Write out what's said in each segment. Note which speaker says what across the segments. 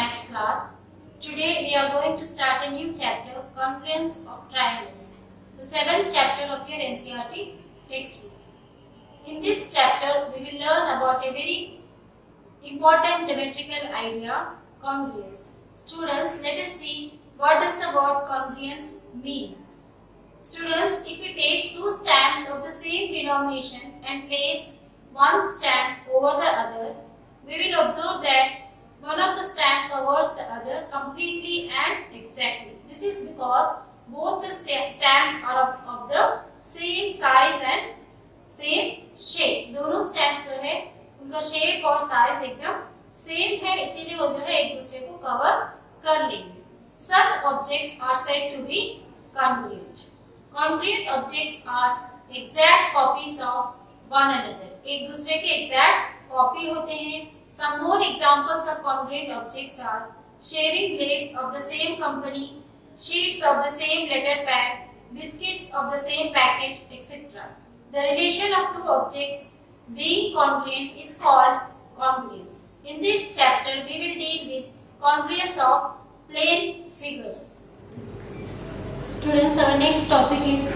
Speaker 1: maths class. Today we are going to start a new chapter, Congruence of Triangles, the 7th chapter of your NCERT textbook. In this chapter we will learn about a very important geometrical idea, congruence. Students, let us see what does the word congruence mean. Students, if we take two stamps of the same denomination and place one stamp over the other, we will observe that one of the stamp covers the other completely and exactly. This is because both the stamps are of the same size and same shape. दोनों stamps जो है उनका shape और size एकदम same है, इसीलिए वो जो है एक दूसरे को cover कर लेंगे. Such objects are said to be congruent. Congruent objects are exact copies of one another. एक दूसरे के exact copy होते हैं. Some more examples of congruent objects are shaving blades of the same company, sheets of the same letter pad, biscuits of the same packet, etc. The relation of two objects being congruent is called congruence. In this chapter, we will deal with congruence of plane figures. Students, our next topic is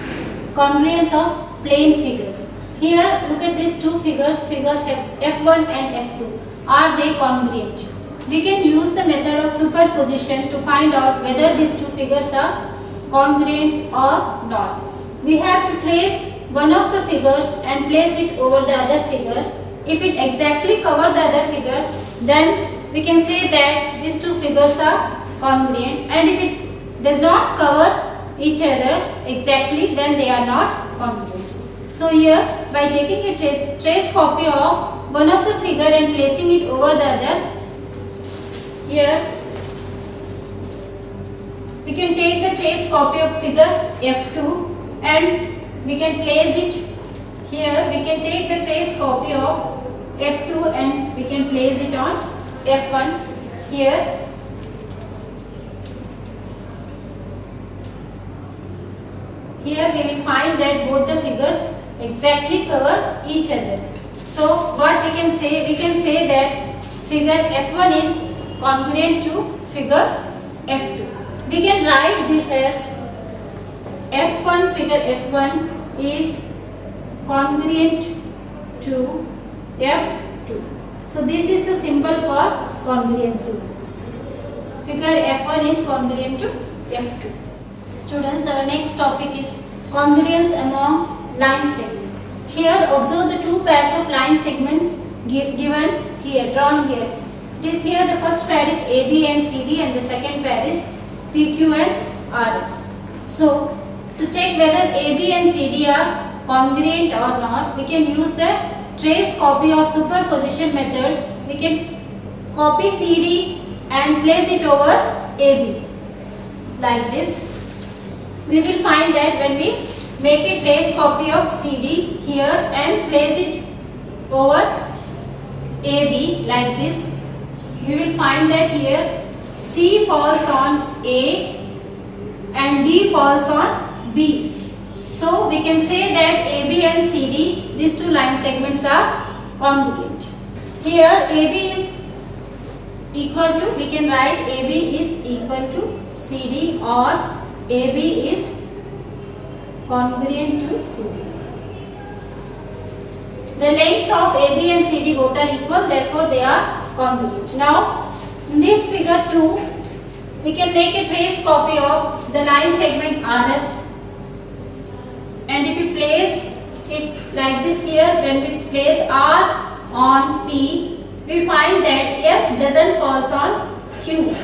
Speaker 1: congruence of plane figures. Here, look at these two figures, figure F1 and F2. Are they congruent? We can use the method of superposition to find out whether these two figures are congruent or not. We have to trace one of the figures and place it over the other figure. If it exactly covers the other figure, then we can say that these two figures are congruent, and if it does not cover each other exactly, then they are not congruent. So here, by taking a trace copy of one of the figure and placing it over the other, here we can take the trace copy of figure F2 and we can place it here. We can take the trace copy of F2 and we can place it on F1 here. Here we will find that both the figures exactly cover each other. So what we can say? We can say that figure F1 is congruent to figure F2. We can write this as F1, figure F1 is congruent to F2. So this is the symbol for congruency. Figure F1 is congruent to F2. Students, our next topic is congruence among line segments. Here, observe the two pairs of line segments given here, drawn here. It is here the first pair is AB and CD and the second pair is PQ and RS. So, to check whether AB and CD are congruent or not, we can use the trace copy or superposition method. We can copy CD and place it over AB like this. We will find that when we make a trace copy of CD here and place it over AB like this, we will find that here C falls on A and D falls on B. So we can say that AB and CD, these two line segments are congruent. Here AB is equal to, we can write AB is equal to CD or AB is congruent to CD. The length of AB and CD both are equal, therefore they are congruent. Now, in this figure 2, we can make a trace copy of the line segment RS, and if we place it like this here, when we place R on P, we find that S doesn't falls on Q.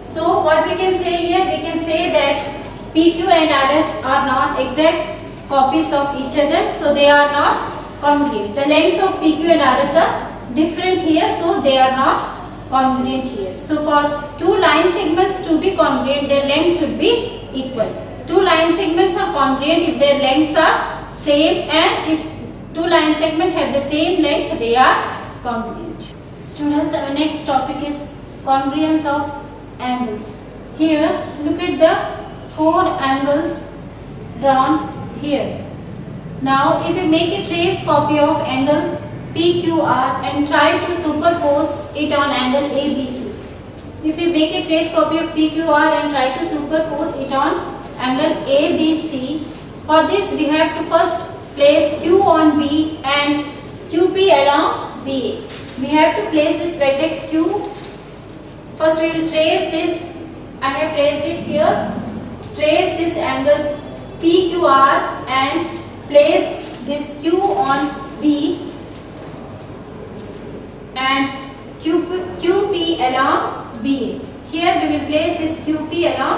Speaker 1: So what we can say here, we can say that PQ and RS are not exact copies of each other, so they are not congruent. The length of PQ and RS are different here, so they are not congruent here. So for two line segments to be congruent, their lengths should be equal. Two line segments are congruent if their lengths are same, and if two line segments have the same length, they are congruent. Students, our next topic is congruence of angles. Here, look at the four angles drawn here. Now, if we make a trace copy of angle PQR and try to superpose it on angle ABC, if we make a trace copy of PQR and try to superpose it on angle ABC, for this we have to first place Q on B and QP along BA. We have to place this vertex Q. First we will trace this. I have traced it here. Trace this angle PQR and place this Q on B and QP along BA. Here we will place this QP along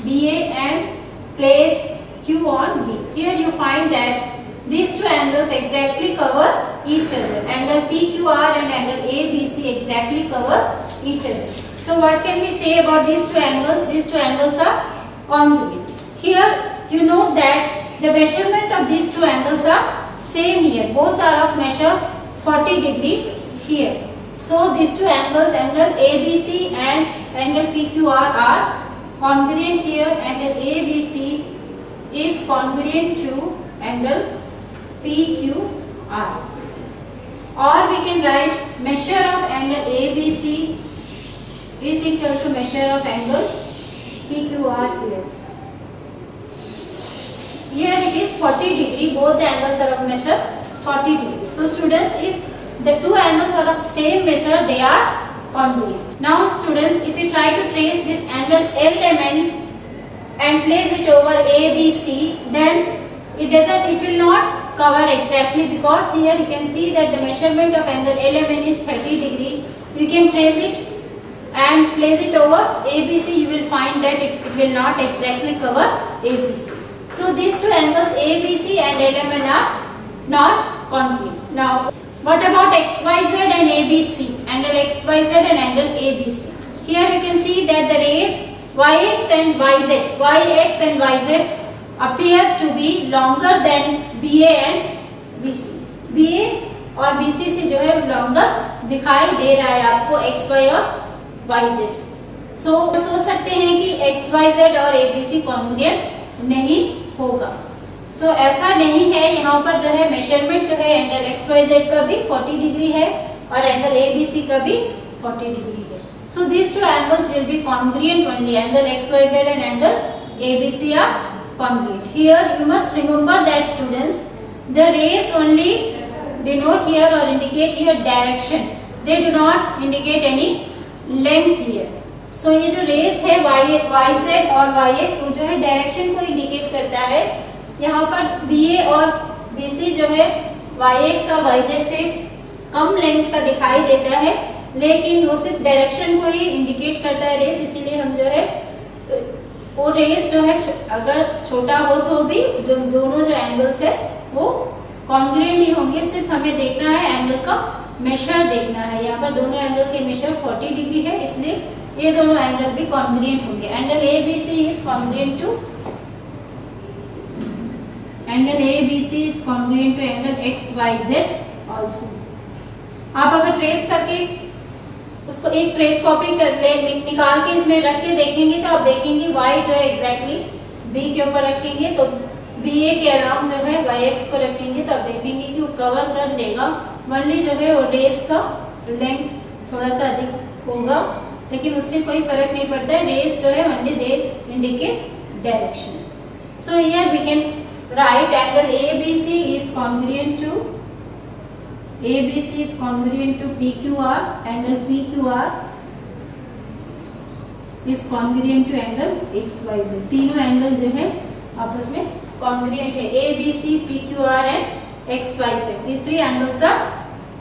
Speaker 1: BA and place Q on B. Here you find that these two angles exactly cover each other. Angle PQR and angle ABC exactly cover each other. So what can we say about these two angles? These two angles are congruent. Here you note that the measurement of these two angles are same here. Both are of measure 40 degree here. So these two angles, angle ABC and angle PQR are congruent here. Angle ABC is congruent to angle PQR. Or we can write measure of angle ABC is equal to measure of angle PQR here. Here it is 40 degree, both the angles are of measure 40 degree. So students, if the two angles are of same measure, they are congruent. Now students, if we try to trace this angle LMN and place it over ABC, then it will not cover exactly, because here you can see that the measurement of angle LMN is 30 degree. You can trace it and place it over ABC, you will find that it will not exactly cover ABC. So these two angles ABC and LMN are not congruent. Now what about XYZ and ABC? Angle XYZ and angle ABC. Here you can see that the rays YX and YZ appear to be longer than BA and BC. BA और BC से जो है longer दिखाई दे रहा है आपको XY और YZ. सोच सकते हैं कि XYZ और ABC congruent नहीं होगा. ऐसा नहीं है. यहाँ पर जो है मेजरमेंट जो है एंगल XYZ का भी 40 डिग्री है और एंगल ABC का भी 40 डिग्री है. So these two angles will be congruent only. Angle XYZ and angle ABC are congruent. Here you must remember that students, the rays only denote here or indicate here direction. They do not indicate any length here. So ये जो race है YZ और YX वो जो है direction को indicate करता है. यहाँ पर BA और BC जो है YX और YZ से कम लेंथ का दिखाई देता है, लेकिन वो सिर्फ डायरेक्शन को ही इंडिकेट करता है रेस. इसीलिए हम जो है वो रेस जो है अगर छोटा हो तो भी जो दोनों जो एंगल्स है वो कॉन्ग्रुएंट ही होंगे. सिर्फ हमें देखना है एंगल का मेजर देखना है. यहाँ पर दोनों एंगल के मेजर 40 डिग्री है, इसलिए ये दोनों एंगल भी कॉन्ग्रुएंट होंगे. Angle ABC is congruent to angle XYZ also. आप अगर ट्रेस करके उसको एक ट्रेस कॉपी कर ले निकाल के इसमें रख के देखेंगे तो आप देखेंगे Y जो है एग्जैक्टली B के ऊपर रखेंगे तो BA के अराउंड जो है YX को रखेंगे तो आप देखेंगे कि वो कवर कर लेगा. वनली जो है वो रेस का लेंथ थोड़ा सा अधिक होगा, लेकिन उससे कोई फर्क नहीं पड़ता है. रेस जो है only they indicate direction. So here we can write angle ABC is congruent to PQR. Angle PQR is congruent to angle XYZ. तीनों एंगल जो है आपस में congruent है. ABC, PQR and XYZ. These three angles are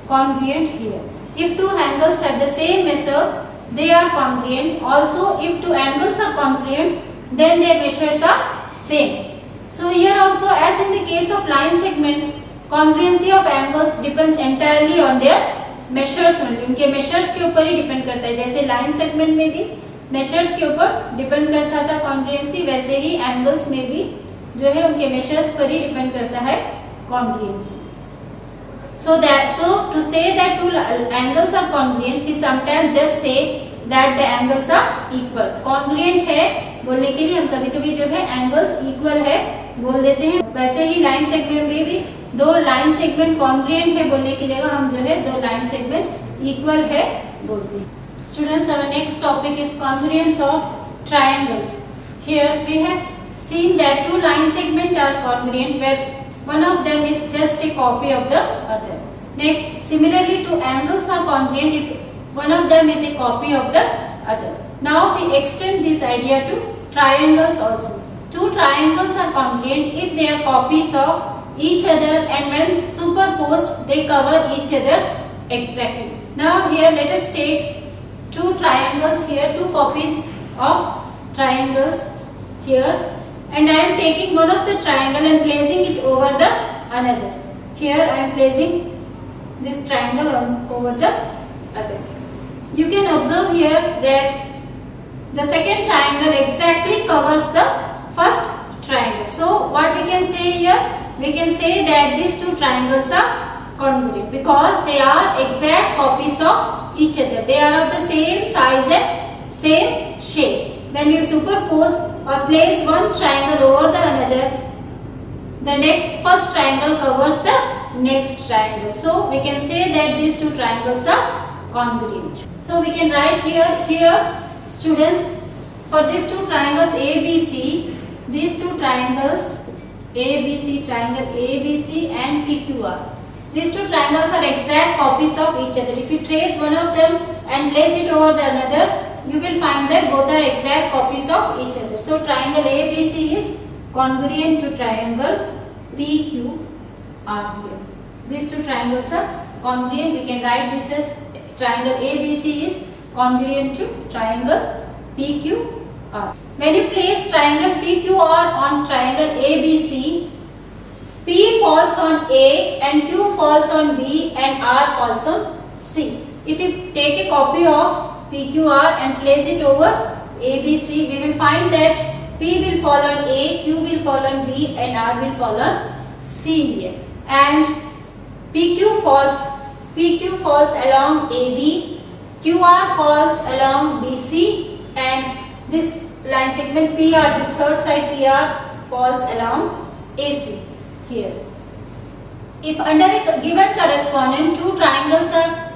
Speaker 1: congruent here. If two angles have the same measure, they are congruent. Also, if two angles are congruent, then their measures are same. So here also, as in the case of line segment, congruency of angles depends entirely on their measures only. उनके measures के ऊपर ही depend करता है. जैसे line segment में भी measures के ऊपर depend करता था congruency, वैसे ही angles में भी जो है उनके measures पर ही depend करता है congruency. So to say that two angles are congruent, we sometimes just say that the angles are equal. Congruent है बोलने के लिए हम कभी-कभी जो है angles equal है बोल देते हैं. वैसे ही line segment में भी दो लाइन सेगमेंट कॉन्ग्रुएंट है बोलने के लिए हम जो है दो लाइन सेगमेंट इक्वल है बोलते हैं. Students, our next topic is congruence of triangles. Here we have seen that two line segments are congruent where one of them is just a copy of the other. Next, similarly two angles are congruent if one of them is a copy of the other. Now we extend this idea to triangles also. Two triangles are congruent if they are copies of each other and when superposed they cover each other exactly. Now here let us take two triangles here, two copies of triangles here, and I am taking one of the triangle and placing it over the another. Here I am placing this triangle over the other. You can observe here that the second triangle exactly covers the first triangle. So what we can say here? We can say that these two triangles are congruent because they are exact copies of each other. They are of the same size and same shape. When you superpose or place one triangle over the another, the next first triangle covers the next triangle. So we can say that these two triangles are congruent. So we can write here students, for these two triangles ABC, these two triangles ABC, triangle ABC and PQR. These two triangles are exact copies of each other. If you trace one of them and place it over the another, you will find that both are exact copies of each other. So triangle ABC is congruent to triangle PQR here. These two triangles are congruent. We can write this as triangle ABC is congruent to triangle PQR. When you place triangle PQR on triangle ABC, P falls on A and Q falls on B and R falls on C. If you take a copy of PQR and place it over ABC, we will find that P will fall on A, Q will fall on B and R will fall on C here. And PQ falls along AB, QR falls along BC, and this line segment PR, this third side PR falls along AC here. If under a given correspondent two triangles are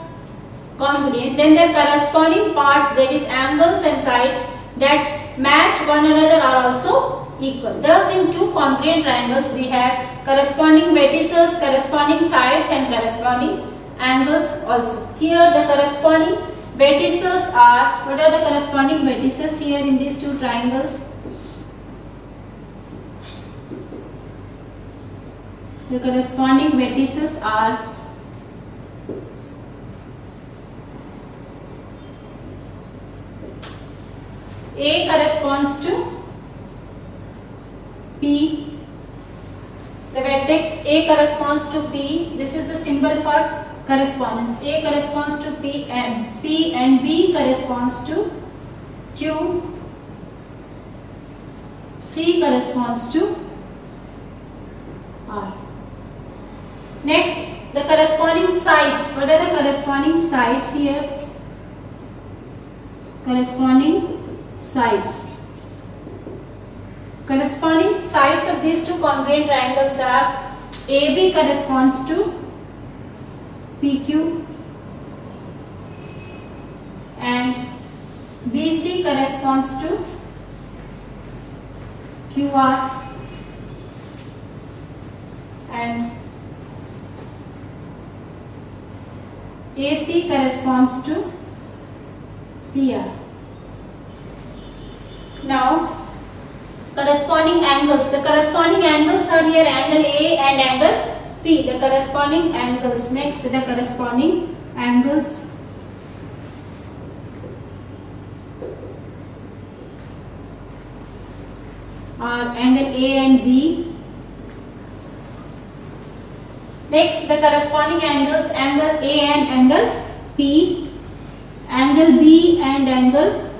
Speaker 1: congruent, then their corresponding parts, that is angles and sides that match one another, are also equal. Thus in two congruent triangles we have corresponding vertices, corresponding sides and corresponding angles also. Here the corresponding vertices are, what are the corresponding vertices here in these two triangles? The corresponding vertices are A corresponds to P, the vertex A corresponds to P, this is the symbol for correspondence. A corresponds to P and B corresponds to Q, C corresponds to R. Next, the corresponding sides. What are the corresponding sides here? Corresponding sides. Corresponding sides of these two congruent triangles are AB corresponds to PQ and BC corresponds to QR and AC corresponds to PR. Now corresponding angles. The corresponding angles are here angle A and angle P. The corresponding angles. Next, the corresponding angles are angle A and B. Next, the corresponding angles, angle A and angle P, angle B and angle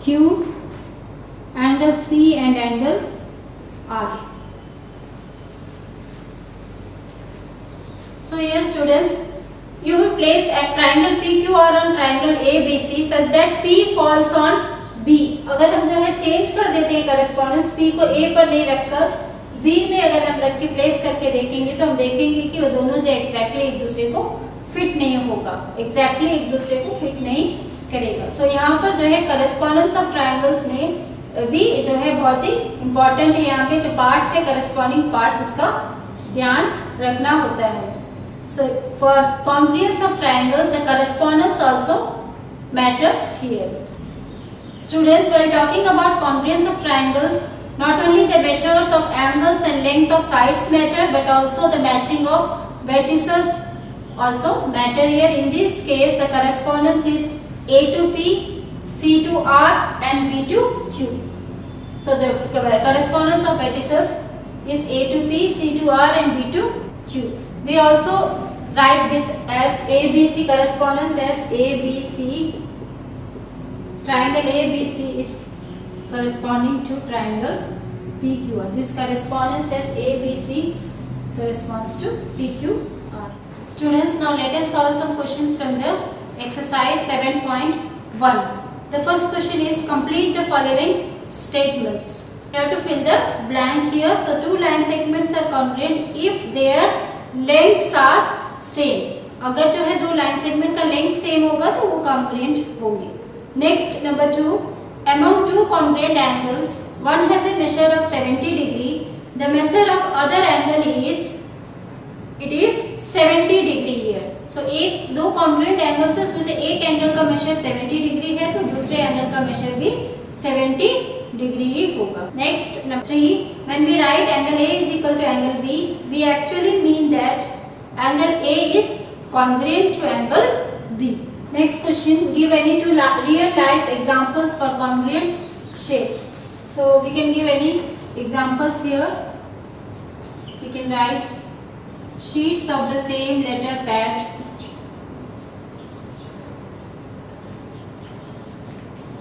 Speaker 1: Q, angle C and angle R. So here students, you will place a triangle PQR on triangle ABC such that P falls on B. अगर हम जो है change कर देते हैं correspondence P को A पर नहीं रखकर V में अगर हम रख के प्लेस करके देखेंगे तो हम देखेंगे कि वो दोनों जो एक्जैक्टली एक दूसरे को फिट नहीं होगा, एग्जैक्टली एक दूसरे को फिट नहीं करेगा। सो यहाँ पर जो है करस्पॉन्डेंस ऑफ ट्रायंगल्स में भी जो है बहुत ही इंपॉर्टेंट है, यहाँ पे जो पार्ट्स है करस्पॉन्डिंग पार्ट्स उसका ध्यान रखना होता है। So for congruence of triangles the correspondence also matter here. Students, while talking about congruence of triangles, not only the measures of angles and length of sides matter, but also the matching of vertices also matter here. In this case, the correspondence is A to P, C to R and B to Q. So, the correspondence of vertices is A to P, C to R and B to Q. We also write this as ABC correspondence as ABC. Triangle ABC is corresponding to triangle PQR. This correspondence as ABC corresponds to PQR. Students, now let us solve some questions from the exercise 7.1. The first question is complete the following statements. You have to fill the blank here. So, two line segments are congruent if their lengths are same. अगर जो है दो line segment का length same होगा तो वो congruent होंगे. Next, number 2, among two congruent angles, one has a measure of 70 degree. The measure of other angle is, it is 70 degree here. So एक दो congruent angles है, उसमें से एक एंगल का measure 70 डिग्री है तो दूसरे एंगल का measure भी 70 डिग्री ही होगा. Next, number 3, when we write angle A is equal to angle B, we actually mean that angle A is congruent to angle B. Next question, give any two real life examples for congruent shapes. So we can give any examples here. We can write sheets of the same letter pad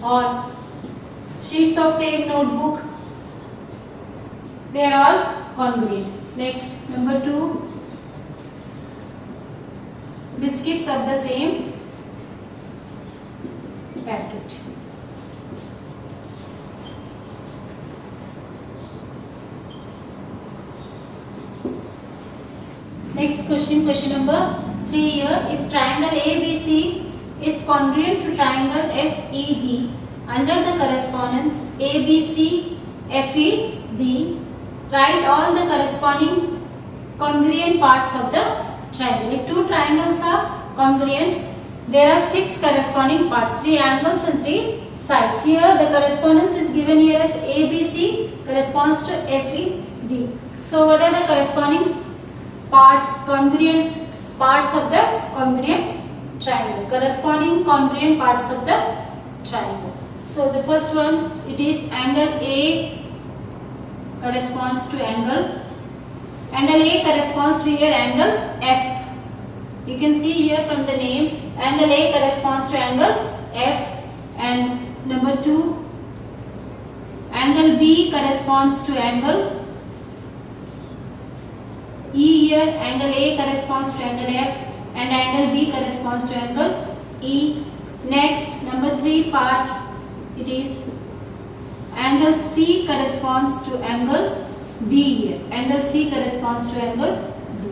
Speaker 1: or sheets of same notebook. They are all congruent. Next, number 2, biscuits of the same packet. Next question, question number 3 here. If triangle ABC is congruent to triangle FED under the correspondence ABC FED, write all the corresponding congruent parts of the triangle. If two triangles are congruent, there are 6 corresponding parts, 3 angles and 3 sides. Here the correspondence is given here as ABC corresponds to FED. So what are the corresponding parts, congruent parts of the congruent triangle, corresponding congruent parts of the triangle. So the first one, it is angle A corresponds to angle A corresponds to here angle F. You can see here from the name, angle A corresponds to angle F, and number 2, angle B corresponds to angle E here, angle A corresponds to angle F and angle B corresponds to angle E. Next, number 3 part, it is angle C corresponds to angle D here, angle C corresponds to angle D.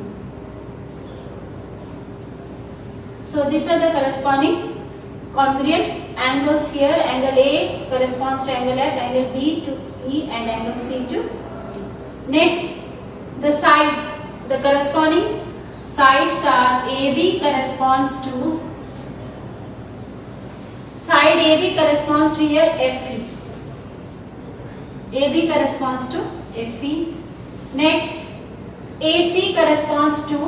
Speaker 1: So these are the corresponding congruent angles here. Angle A corresponds to angle F, angle B to E and angle C to D. Next, the sides. The corresponding sides are AB corresponds to, side AB corresponds to here FE. AB corresponds to FE. Next, AC corresponds to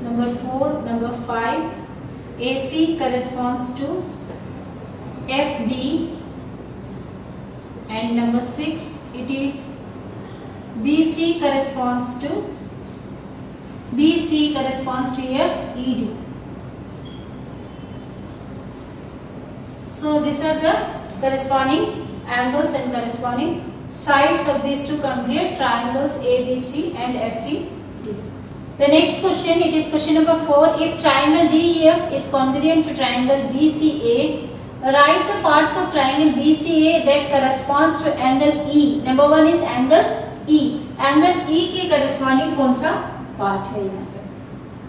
Speaker 1: number 4, number 5, AC corresponds to FD, and number 6, it is BC corresponds to here ED. So these are the corresponding angles and corresponding sides of these two congruent triangles ABC and FED. The next question, it is question number 4. If triangle DEF is congruent to triangle BCA, write the parts of triangle BCA that corresponds to angle E. Number 1 is angle E. Angle E के corresponding कौन सा part है यहाँ पे?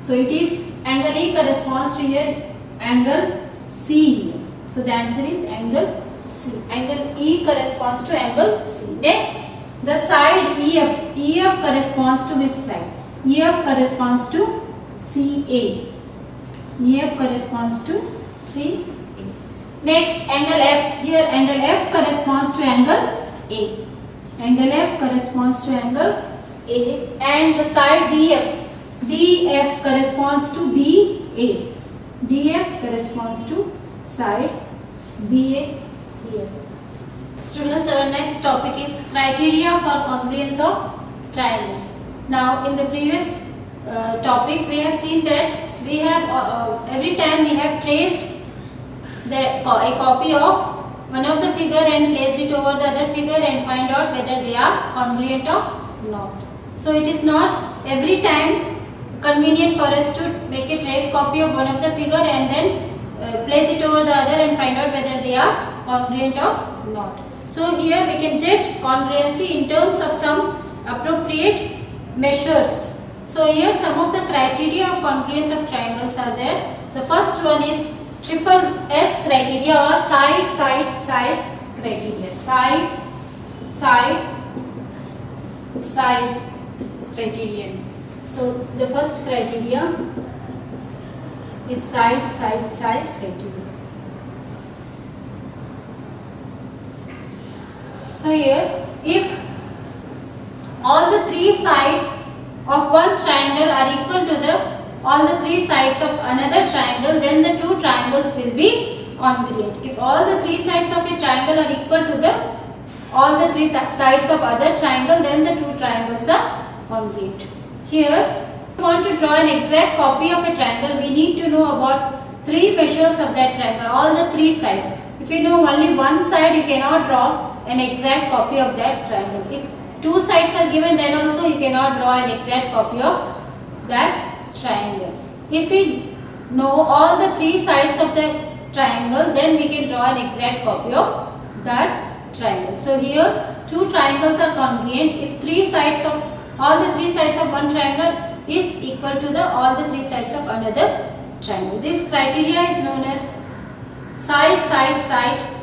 Speaker 1: So it is angle A corresponds to here angle C. So the answer is angle C. Angle E corresponds to angle C. Next, the side EF. EF corresponds to which side? EF corresponds to CA. EF corresponds to CA. Next, angle F. Here angle F corresponds to angle A. Angle F corresponds to angle A. And the side DF. DF corresponds to BA. DF corresponds to side BA here. Students, our next topic is criteria for congruence of triangles. Now, in the previous topics, we have seen that we have every time we have traced a copy of one of the figure and placed it over the other figure and find out whether they are congruent or not. So it is not every time convenient for us to make a trace copy of one of the figure and then place it over the other and find out whether they are congruent or not. So here we can judge congruency in terms of some appropriate measures. So here some of the criteria of congruence of triangles are there. The first one is triple S criteria or side criteria. Side criterion. So the first criteria is side criteria. So here, if all the three sides of one triangle are equal to all the three sides of another triangle, then the two triangles will be congruent. If all the three sides of a triangle are equal to all the three sides of other triangle, then the two triangles are congruent. Here, if we want to draw an exact copy of a triangle, we need to know about three measures of that triangle, all the three sides. If you know only one side, you cannot draw an exact copy of that triangle. If two sides are given, then also you cannot draw an exact copy of that triangle. If we know all the three sides of the triangle, then we can draw an exact copy of that triangle. So here two triangles are congruent if all the three sides of one triangle is equal to all the three sides of another triangle. This criteria is known as side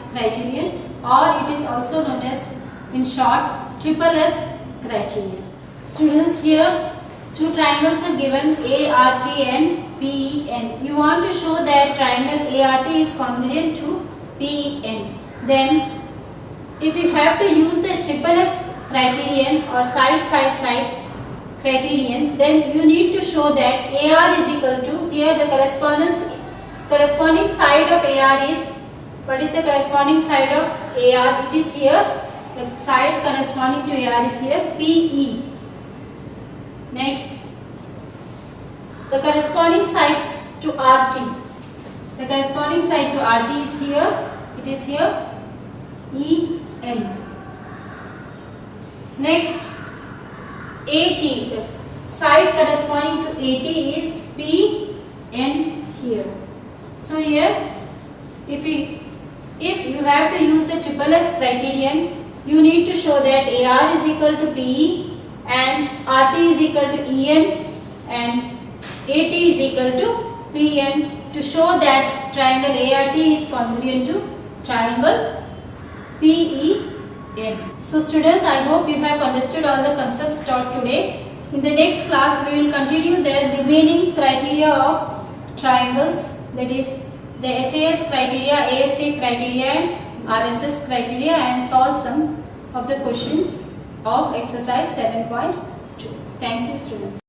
Speaker 1: criterion, or it is also known as, in short, triple S criterion. Students, here two triangles are given, ART and PEN. You want to show that triangle ART is congruent to PEN. Then if you have to use the triple S criterion or side criterion, then you need to show that AR is equal to, here the corresponding side of AR is, what is the corresponding side of AR? It is here, the side corresponding to AR is here, PE. Next, the corresponding side to RT. The corresponding side to RT is here, it is here, EN. Next, AT, the side corresponding to AT is PN here. So here, if you have to use the triple S criterion, you need to show that AR is equal to PE and RT is equal to EN and AT is equal to PN to show that triangle ART is congruent to triangle PEN. So students, I hope you have understood all the concepts taught today. In the next class, we will continue the remaining criteria of triangles, that is the SAS criteria, ASA criteria and RHS criteria, and solve some of the questions of exercise 7.2. Thank you, students.